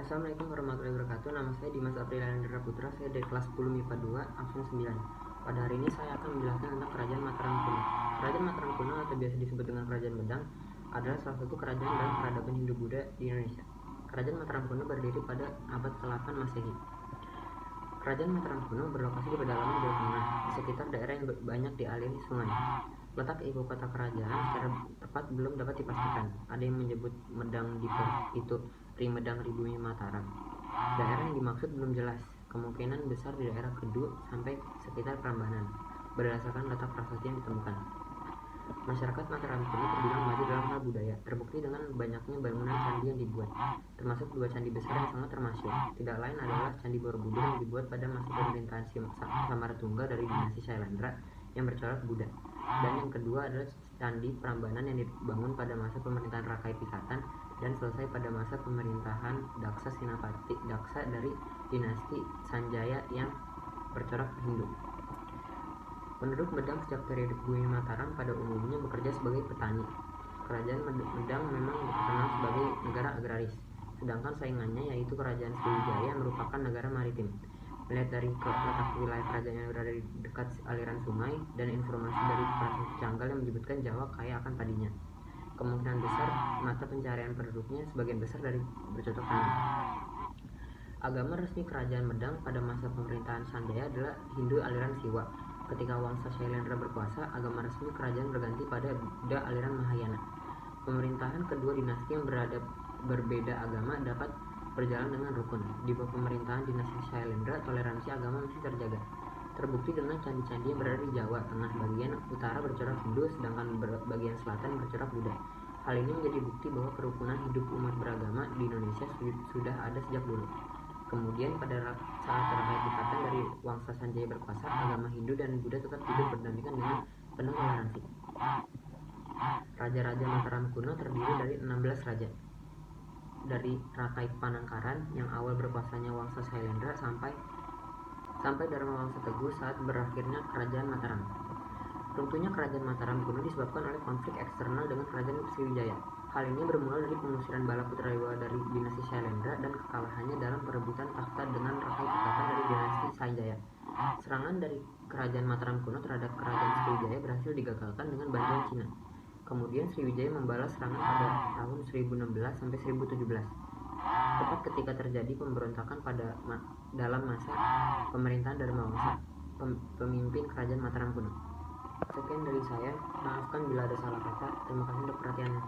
Assalamualaikum warahmatullahi wabarakatuh. Nama saya Dimas Aprilhandra Putra. Saya dari kelas 10 MIPA 2, absen 9. Pada hari ini saya akan menjelaskan tentang Kerajaan Mataram kuno. Kerajaan Mataram kuno atau biasa disebut dengan Kerajaan Medang adalah salah satu kerajaan dalam peradaban Hindu-Buddha di Indonesia. Kerajaan Mataram kuno berdiri pada abad ke-8 Masehi. Kerajaan Mataram kuno berlokasi di pedalaman Jawa Tengah, di sekitar daerah yang banyak dialiri sungai. Letak ibu kota kerajaan secara tepat belum dapat dipastikan. Ada yang menyebut Medang itu Ri Medang Ribumi Mataram. Daerah yang dimaksud belum jelas. Kemungkinan besar di daerah Kedu sampai sekitar Prambanan, berdasarkan letak prasasti yang ditemukan. Masyarakat Mataram kuno terbilang maju dalam hal budaya, terbukti dengan banyaknya bangunan candi yang dibuat, termasuk dua candi besar yang sangat termasyhur. Tidak lain adalah Candi Borobudur yang dibuat pada masa pemerintahan Samaratungga dari dinasti Syailendra yang bercorak Buddha, dan yang kedua adalah Candi Prambanan yang dibangun pada masa pemerintahan Rakai Pikatan dan selesai pada masa pemerintahan Daksa Sinapati Daksa dari dinasti Sanjaya yang bercorak Hindu. Penduduk Medang sejak periode Bumi Mataram pada umumnya bekerja sebagai petani. Kerajaan Medang memang dikenal sebagai negara agraris, sedangkan saingannya yaitu Kerajaan Sriwijaya merupakan negara maritim. Melihat dari letak wilayah kerajaan yang berada di dekat aliran sungai dan informasi dari prasasti Canggal yang menyebutkan Jawa kaya akan padinya, kemungkinan besar mata pencarian penduduknya sebagian besar dari bercocok tanam. Agama resmi Kerajaan Medang pada masa pemerintahan Sanjaya adalah Hindu aliran Siwa. Ketika Wangsa Syailendra berkuasa, agama resmi kerajaan berganti pada Buddha aliran Mahayana. Pemerintahan kedua dinasti yang berbeda agama dapat berjalan dengan rukun. Di bawah pemerintahan dinasti Syailendra, toleransi agama masih terjaga. Terbukti dengan candi-candi yang berada di Jawa Tengah bagian utara bercorak Hindu, sedangkan bagian selatan bercorak Buddha. Hal ini menjadi bukti bahwa kerukunan hidup umat beragama di Indonesia sudah ada sejak dulu. Kemudian pada saat Rakai Pikatan dari Wangsa Sanjaya berkuasa, agama Hindu dan Buddha tetap hidup berdampingan dengan penuh toleransi. Raja-raja Mataram kuno terdiri dari 16 raja. Dari Rakai Panangkaran yang awal berkuasanya Wangsa Syailendra sampai Dharma Wangsa Teguh saat berakhirnya Kerajaan Mataram. Runtuhnya Kerajaan Mataram kuno disebabkan oleh konflik eksternal dengan Kerajaan Sriwijaya. Hal ini bermula dari pengusiran bala Putradewa dari dinasti Syailendra dan kekalahannya dalam perebutan takhta dengan Rakai Pikatan dari dinasti Sanjaya. Serangan dari Kerajaan Mataram kuno terhadap Kerajaan Sriwijaya berhasil digagalkan dengan bantuan Cina. Kemudian Sriwijaya membalas serangan pada tahun 1016 sampai 1017. Tepat ketika terjadi pemberontakan dalam masa pemerintahan Dharma Wangsa, pemimpin Kerajaan Mataram kuno. Sekian dari saya, maafkan bila ada salah kata. Terima kasih untuk perhatiannya.